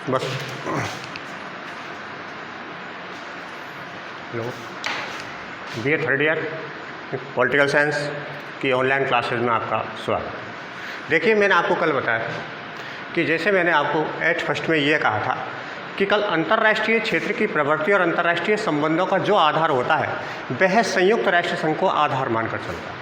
बस hello, BA third year political science की online classes में आपका स्वागत। देखिए, मैंने आपको कल बताया कि जैसे मैंने आपको एट फर्स्ट में ये कहा था कि कल अंतर्राष्ट्रीय क्षेत्र की प्रवृत्ति और अंतर्राष्ट्रीय संबंधों का जो आधार होता है वह संयुक्त राष्ट्र संघ को आधार मानकर चलता है।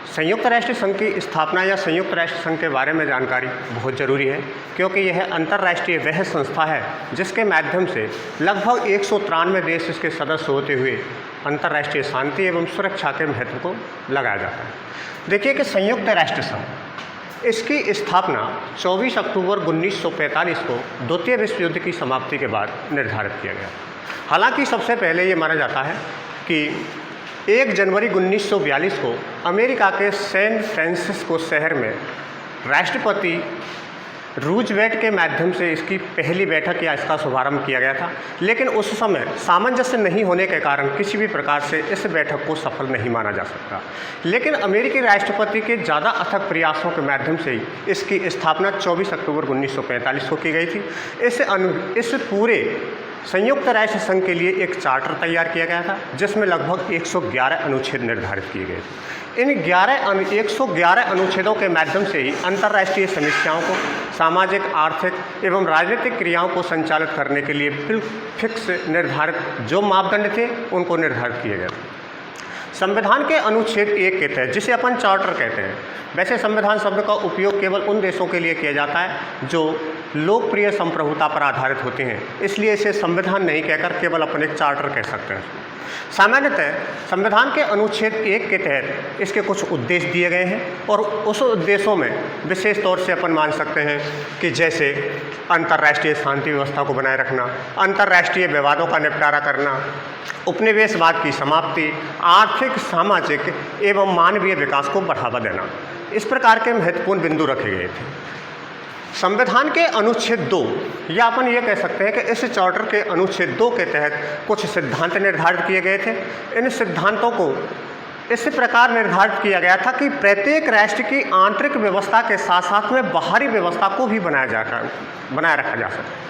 संयुक्त राष्ट्र संघ की स्थापना या संयुक्त राष्ट्र संघ के बारे में जानकारी बहुत ज़रूरी है, क्योंकि यह अंतर्राष्ट्रीय वह संस्था है जिसके माध्यम से लगभग 193 देश इसके सदस्य होते हुए अंतर्राष्ट्रीय शांति एवं सुरक्षा के महत्व को लगाया जाता है। देखिए कि संयुक्त राष्ट्र संघ, इसकी स्थापना 24 अक्टूबर 1945 को द्वितीय विश्व युद्ध की समाप्ति के बाद निर्धारित किया गया। हालांकि सबसे पहले ये माना जाता है कि 1 जनवरी 1942 को अमेरिका के सैन फ्रांसिस्को शहर में राष्ट्रपति रूजवेल्ट के माध्यम से इसकी पहली बैठक या इसका शुभारंभ किया गया था, लेकिन उस समय सामंजस्य नहीं होने के कारण किसी भी प्रकार से इस बैठक को सफल नहीं माना जा सकता। लेकिन अमेरिकी राष्ट्रपति के ज़्यादा अथक प्रयासों के माध्यम से ही इसकी स्थापना 24 अक्टूबर 1945 को की गई थी। इस पूरे संयुक्त राष्ट्र संघ के लिए एक चार्टर तैयार किया गया था, जिसमें लगभग 111 अनुच्छेद निर्धारित किए गए थे। इन 111 अनुच्छेदों के माध्यम से ही अंतर्राष्ट्रीय समस्याओं को, सामाजिक, आर्थिक एवं राजनीतिक क्रियाओं को संचालित करने के लिए फिक्स निर्धारित जो मापदंड थे उनको निर्धारित किए गए थे। संविधान के अनुच्छेद 1 के तहत, जिसे अपन चार्टर कहते हैं, वैसे संविधान शब्द का उपयोग केवल उन देशों के लिए किया जाता है जो लोकप्रिय संप्रभुता पर आधारित होते हैं, इसलिए इसे संविधान नहीं कहकर केवल अपन एक चार्टर कह सकते हैं। सामान्यतः संविधान के अनुच्छेद 1 के तहत इसके कुछ उद्देश्य दिए गए हैं और उस उद्देश्यों में विशेष तौर से अपन मान सकते हैं कि जैसे अंतर्राष्ट्रीय शांति व्यवस्था को बनाए रखना, अंतर्राष्ट्रीय विवादों का निपटारा करना, उपनिवेशवाद की समाप्ति, आर्थिक, सामाजिक एवं मानवीय विकास को बढ़ावा देना, इस प्रकार के महत्वपूर्ण बिंदु रखे गए थे। संविधान के अनुच्छेद 2 या अपन ये कह सकते हैं कि इस चार्टर के अनुच्छेद 2 के तहत कुछ सिद्धांत निर्धारित किए गए थे। इन सिद्धांतों को इस प्रकार निर्धारित किया गया था कि प्रत्येक राष्ट्र की आंतरिक व्यवस्था के साथ साथ में बाहरी व्यवस्था को भी बनाए रखा जा सके।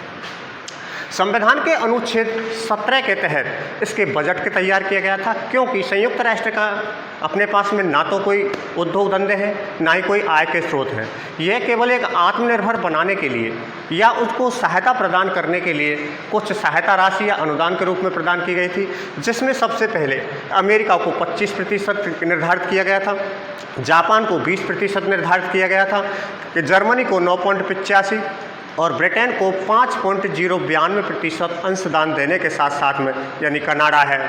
संविधान के अनुच्छेद 17 के तहत इसके बजट के तैयार किया गया था, क्योंकि संयुक्त राष्ट्र का अपने पास में ना तो कोई उद्योग धंधे हैं, ना ही कोई आय के स्रोत हैं। यह केवल एक आत्मनिर्भर बनाने के लिए या उसको सहायता प्रदान करने के लिए कुछ सहायता राशि या अनुदान के रूप में प्रदान की गई थी, जिसमें सबसे पहले अमेरिका को 25% निर्धारित किया गया था, जापान को 20% निर्धारित किया गया था, कि जर्मनी को 9.85 और ब्रिटेन को 5.092% अंशदान देने के साथ साथ में, यानी कनाडा है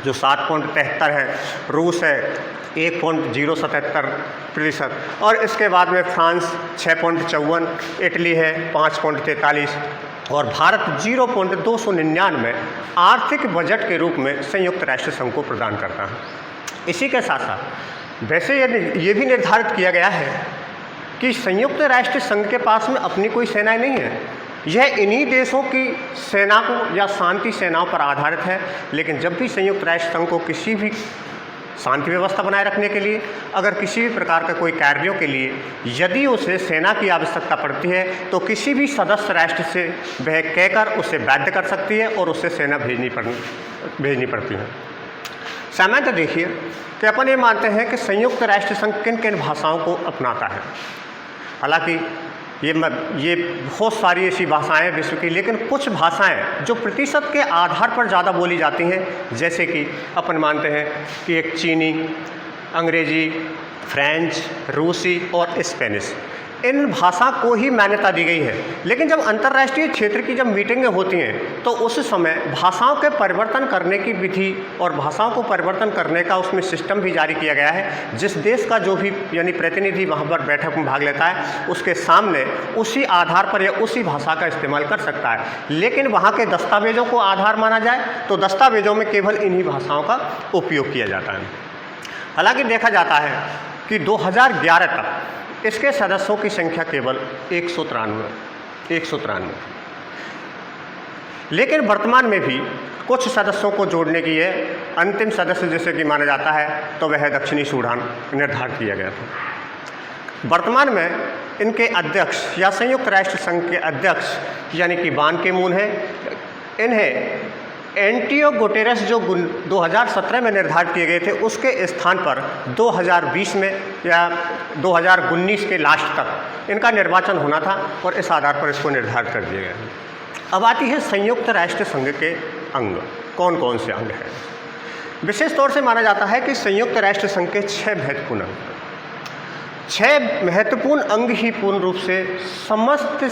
जो 7.73 है, रूस है 1.077% और इसके बाद में फ्रांस 6.54, इटली है 5.43 और भारत 0.299 आर्थिक बजट के रूप में संयुक्त राष्ट्र संघ को प्रदान करता है। इसी के साथ साथ वैसे ये भी निर्धारित किया गया है कि संयुक्त राष्ट्र संघ के पास में अपनी कोई सेनाएं नहीं है, यह इन्हीं देशों की सेना को या शांति सेनाओं पर आधारित है। लेकिन जब भी संयुक्त राष्ट्र संघ को किसी भी शांति व्यवस्था बनाए रखने के लिए, अगर किसी भी प्रकार के कोई कार्यों के लिए यदि उसे सेना की आवश्यकता पड़ती है, तो किसी भी सदस्य राष्ट्र से वह कहकर उसे बाध्य कर सकती है और उससे सेना भेजनी पड़ती है। सामान्यतः देखिए कि अपन ये मानते हैं कि संयुक्त राष्ट्र संघ किन किन भाषाओं को अपनाता है। हालांकि ये बहुत सारी ऐसी भाषाएं विश्व की, लेकिन कुछ भाषाएं जो प्रतिशत के आधार पर ज़्यादा बोली जाती हैं, जैसे कि अपन मानते हैं कि एक चीनी, अंग्रेजी, फ्रेंच, रूसी और स्पेनिश, इन भाषा को ही मान्यता दी गई है। लेकिन जब अंतर्राष्ट्रीय क्षेत्र की जब मीटिंगें होती हैं तो उस समय भाषाओं के परिवर्तन करने की विधि और भाषाओं को परिवर्तन करने का उसमें सिस्टम भी जारी किया गया है। जिस देश का जो भी यानी प्रतिनिधि वहाँ पर बैठक में भाग लेता है, उसके सामने उसी आधार पर या उसी भाषा का इस्तेमाल कर सकता है। लेकिन वहाँ के दस्तावेजों को आधार माना जाए तो दस्तावेजों में केवल इन्हीं भाषाओं का उपयोग किया जाता है। हालांकि देखा जाता है कि 2011 तक इसके सदस्यों की संख्या केवल 193, लेकिन वर्तमान में भी कुछ सदस्यों को जोड़ने की है। अंतिम सदस्य जैसे कि माना जाता है तो वह दक्षिणी सूडान निर्धारित किया गया था। वर्तमान में इनके अध्यक्ष या संयुक्त राष्ट्र संघ के अध्यक्ष यानी कि बान की मून है, इन्हें एंटियो गुटेरेस जो 2017 में निर्धारित किए गए थे उसके स्थान पर 2020 में या 2019 के लास्ट तक इनका निर्वाचन होना था और इस आधार पर इसको निर्धारित कर दिया गया। अब आती है संयुक्त राष्ट्र संघ के अंग, कौन कौन से अंग हैं। विशेष तौर से माना जाता है कि संयुक्त राष्ट्र संघ के 6 महत्वपूर्ण अंग ही पूर्ण रूप से समस्त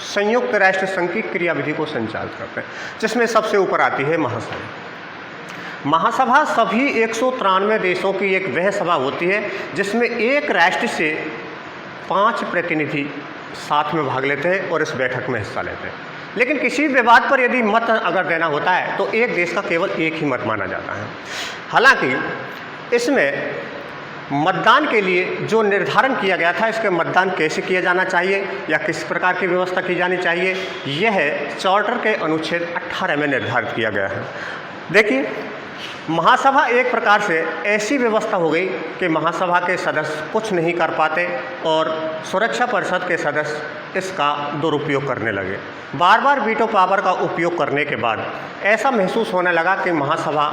संयुक्त राष्ट्र संघ की क्रियाविधि को संचालित करते हैं, जिसमें सबसे ऊपर आती है महासभा। महासभा सभी 193 देशों की एक वह सभा होती है जिसमें एक राष्ट्र से 5 प्रतिनिधि साथ में भाग लेते हैं और इस बैठक में हिस्सा लेते हैं। लेकिन किसी विवाद पर यदि मत अगर देना होता है तो एक देश का केवल एक ही मत माना जाता है। हालांकि इसमें मतदान के लिए जो निर्धारण किया गया था, इसके मतदान कैसे किया जाना चाहिए या किस प्रकार की व्यवस्था की जानी चाहिए, यह चार्टर के अनुच्छेद 18 में निर्धारित किया गया है। देखिए, महासभा एक प्रकार से ऐसी व्यवस्था हो गई कि महासभा के सदस्य कुछ नहीं कर पाते और सुरक्षा परिषद के सदस्य इसका दुरुपयोग करने लगे। बार बार वीटो पावर का उपयोग करने के बाद ऐसा महसूस होने लगा कि महासभा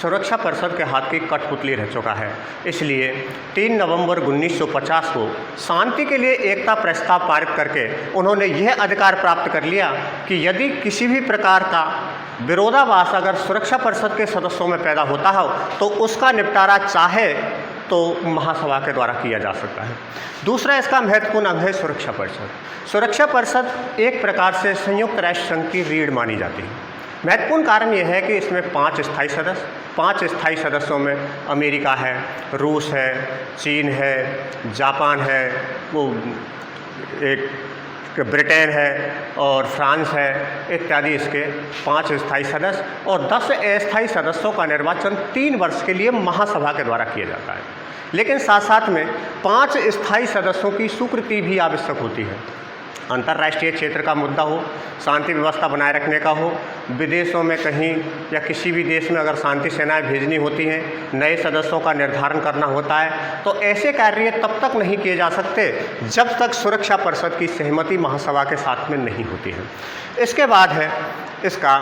सुरक्षा परिषद के हाथ की कठपुतली रह चुका है। इसलिए 3 नवंबर 1950 को शांति के लिए एकता प्रस्ताव पारित करके उन्होंने यह अधिकार प्राप्त कर लिया कि यदि किसी भी प्रकार का विरोधाभास अगर सुरक्षा परिषद के सदस्यों में पैदा होता हो तो उसका निपटारा चाहे तो महासभा के द्वारा किया जा सकता है। दूसरा इसका महत्वपूर्ण अंग है सुरक्षा परिषद। सुरक्षा परिषद एक प्रकार से संयुक्त राष्ट्र संघ की रीढ़ मानी जाती है। महत्वपूर्ण कारण यह है कि इसमें 5 स्थायी सदस्यों में अमेरिका है, रूस है, चीन है, जापान है, वो एक ब्रिटेन है और फ्रांस है इत्यादि, इसके 5 स्थायी सदस्य और 10 अस्थायी सदस्यों का निर्वाचन 3 वर्ष के लिए महासभा के द्वारा किया जाता है। लेकिन साथ साथ में 5 स्थायी सदस्यों की स्वीकृति भी आवश्यक होती है। अंतर्राष्ट्रीय क्षेत्र का मुद्दा हो, शांति व्यवस्था बनाए रखने का हो, विदेशों में कहीं या किसी भी देश में अगर शांति सेनाएं भेजनी होती हैं, नए सदस्यों का निर्धारण करना होता है, तो ऐसे कार्य तब तक नहीं किए जा सकते जब तक सुरक्षा परिषद की सहमति महासभा के साथ में नहीं होती है। इसके बाद है इसका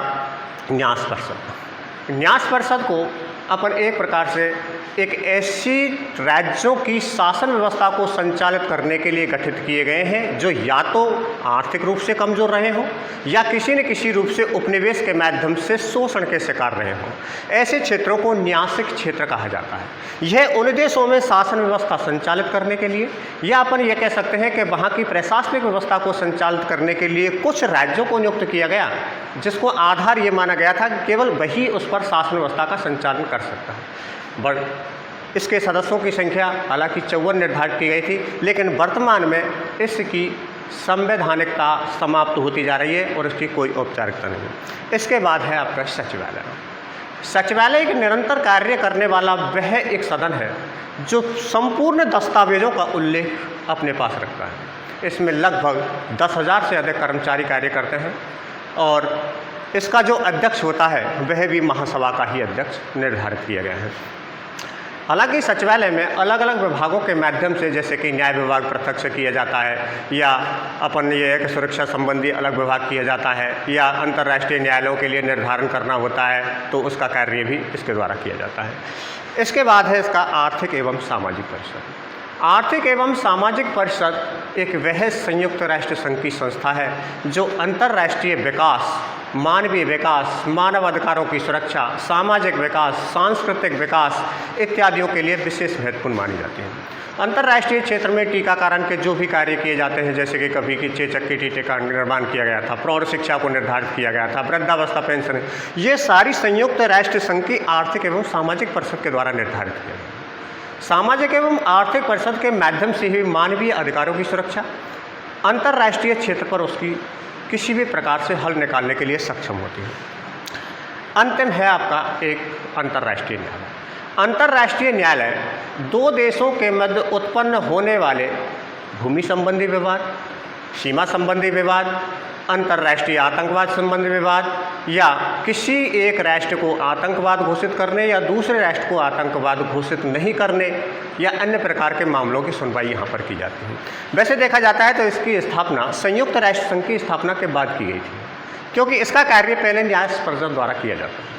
न्यास परिषद। न्यास परिषद को अपन एक प्रकार से एक ऐसी राज्यों की शासन व्यवस्था को संचालित करने के लिए गठित किए गए हैं जो या तो आर्थिक रूप से कमज़ोर रहे हों या किसी न किसी रूप से उपनिवेश के माध्यम से शोषण के शिकार रहे हों। ऐसे क्षेत्रों को न्यासिक क्षेत्र कहा जाता है। यह उन देशों में शासन व्यवस्था संचालित करने के लिए या अपन ये कह सकते हैं कि वहाँ की प्रशासनिक व्यवस्था को संचालित करने के लिए कुछ राज्यों को नियुक्त किया गया, जिसको आधार ये माना गया था कि केवल वही उस पर शासन व्यवस्था का संचालन कर सकता है। इसके सदस्यों की संख्या हालांकि 54 निर्धारित की गई थी, लेकिन वर्तमान में इसकी संवैधानिकता समाप्त होती जा रही है और इसकी कोई औपचारिकता नहीं। इसके बाद है आपका सचिवालय। सचिवालय एक निरंतर कार्य करने वाला वह एक सदन है जो संपूर्ण दस्तावेजों का उल्लेख अपने पास रखता है। इसमें लगभग 10,000 से अधिक कर्मचारी कार्य करते हैं और इसका जो अध्यक्ष होता है वह भी महासभा का ही अध्यक्ष निर्धारित किया गया है। हालांकि सचिवालय में अलग अलग विभागों के माध्यम से, जैसे कि न्याय विभाग प्रत्यक्ष किया जाता है या अपन ये है कि सुरक्षा संबंधी अलग विभाग किया जाता है या अंतर्राष्ट्रीय न्यायालयों के लिए निर्धारण करना होता है तो उसका कार्य भी इसके द्वारा किया जाता है। इसके बाद है इसका आर्थिक एवं सामाजिक परिषद। आर्थिक एवं सामाजिक परिषद एक वह संयुक्त राष्ट्र संघ की संस्था है जो अंतर्राष्ट्रीय विकास, मानवीय विकास, मानव अधिकारों की सुरक्षा, सामाजिक विकास, सांस्कृतिक विकास इत्यादियों के लिए विशेष महत्वपूर्ण मानी जाती है। अंतर्राष्ट्रीय क्षेत्र में टीकाकरण के जो भी कार्य किए जाते हैं, जैसे कि कभी की चेचक टीके का निर्माण किया गया था, प्रौढ़ शिक्षा को निर्धारित किया गया था, वृद्धावस्था पेंशन, ये सारी संयुक्त राष्ट्र संघ की आर्थिक एवं सामाजिक परिषद के द्वारा निर्धारित किया गया। सामाजिक एवं आर्थिक परिषद के माध्यम से ही मानवीय अधिकारों की सुरक्षा अंतर्राष्ट्रीय क्षेत्र पर उसकी किसी भी प्रकार से हल निकालने के लिए सक्षम होती है। अंतिम है आपका एक अंतर्राष्ट्रीय न्यायालय। अंतर्राष्ट्रीय न्यायालय दो देशों के मध्य उत्पन्न होने वाले भूमि संबंधी विवाद, सीमा संबंधी विवाद अंतर्राष्ट्रीय आतंकवाद संबंधी विवाद या किसी एक राष्ट्र को आतंकवाद घोषित करने या दूसरे राष्ट्र को आतंकवाद घोषित नहीं करने या अन्य प्रकार के मामलों की सुनवाई यहाँ पर की जाती है। वैसे देखा जाता है तो इसकी स्थापना संयुक्त राष्ट्र संघ की स्थापना के बाद की गई थी, क्योंकि इसका कार्य पहले न्यास परिषद द्वारा किया जाता है।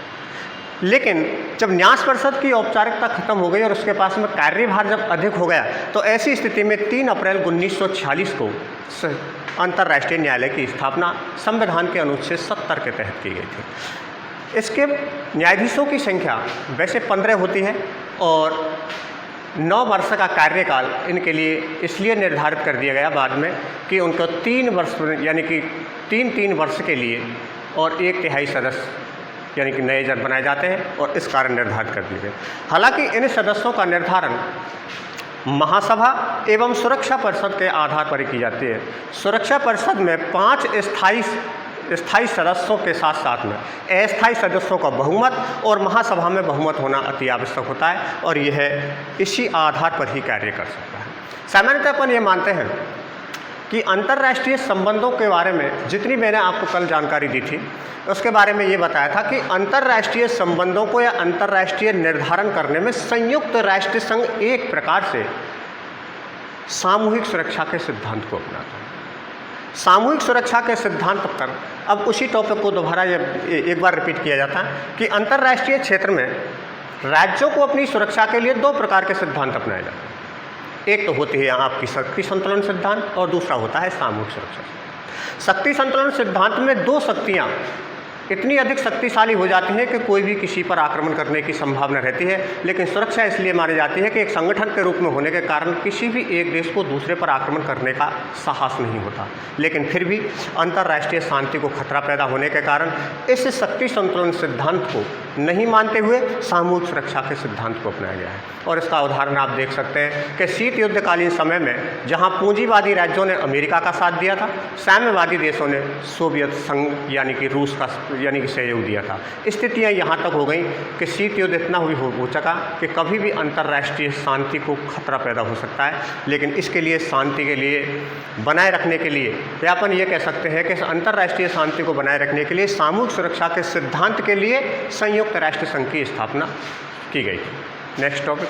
लेकिन जब न्यास परिषद की औपचारिकता खत्म हो गई और उसके पास में कार्यभार जब अधिक हो गया, तो ऐसी स्थिति में 3 अप्रैल 1946 को अंतर्राष्ट्रीय न्यायालय की स्थापना संविधान के अनुच्छेद 70 के तहत की गई थी। इसके न्यायाधीशों की संख्या वैसे 15 होती है और 9 वर्ष का कार्यकाल इनके लिए इसलिए निर्धारित कर दिया गया बाद में कि उनको 3 वर्ष यानी कि 3 वर्ष के लिए और 1/3 सदस्य यानी कि नए जज बनाए जाते हैं और इस कारण निर्धारित कर दिए गए। हालांकि इन सदस्यों का निर्धारण महासभा एवं सुरक्षा परिषद के आधार पर ही की जाती है। सुरक्षा परिषद में 5 स्थायी सदस्यों के साथ साथ में अस्थायी सदस्यों का बहुमत और महासभा में बहुमत होना अति आवश्यक होता है और यह इसी आधार पर ही कार्य कर सकता है। सामान्यतः अपन ये मानते हैं कि अंतर्राष्ट्रीय संबंधों के बारे में जितनी मैंने आपको कल जानकारी दी थी उसके बारे में ये बताया था कि अंतर्राष्ट्रीय संबंधों को या अंतर्राष्ट्रीय निर्धारण करने में संयुक्त राष्ट्र संघ एक प्रकार से सामूहिक सुरक्षा के सिद्धांत को अपनाता है। सामूहिक सुरक्षा के सिद्धांत पर अब उसी टॉपिक को दोबारा एक बार रिपीट किया जाता है कि अंतर्राष्ट्रीय क्षेत्र में राज्यों को अपनी सुरक्षा के लिए 2 प्रकार के सिद्धांत अपनाए जाते हैं। एक तो होती है आपकी शक्ति संतुलन सिद्धांत और दूसरा होता है सामूहिक सुरक्षा। शक्ति संतुलन सिद्धांत में 2 शक्तियाँ इतनी अधिक शक्तिशाली हो जाती हैं कि कोई भी किसी पर आक्रमण करने की संभावना रहती है, लेकिन सुरक्षा इसलिए मानी जाती है कि एक संगठन के रूप में होने के कारण किसी भी एक देश को दूसरे पर आक्रमण करने का साहस नहीं होता, लेकिन फिर भी अंतर्राष्ट्रीय शांति को खतरा पैदा होने के कारण इस शक्ति संतुलन सिद्धांत को नहीं मानते हुए सामूहिक सुरक्षा के सिद्धांत को अपनाया गया है। और इसका उदाहरण आप देख सकते हैं कि शीत युद्धकालीन समय में जहां पूंजीवादी राज्यों ने अमेरिका का साथ दिया था, साम्यवादी देशों ने सोवियत संघ यानी कि रूस का यानी कि सहयोग दिया था। स्थितियां यहाँ तक हो गई कि शीत युद्ध इतना हो चुका कि कभी भी अंतर्राष्ट्रीय शांति को खतरा पैदा हो सकता है। लेकिन इसके लिए शांति के लिए बनाए रखने के लिए या अपन ये कह सकते हैं कि अंतर्राष्ट्रीय शांति को बनाए रखने के लिए सामूहिक सुरक्षा के सिद्धांत के लिए संयुक्त राष्ट्र संघ की स्थापना की गई थी। Next topic.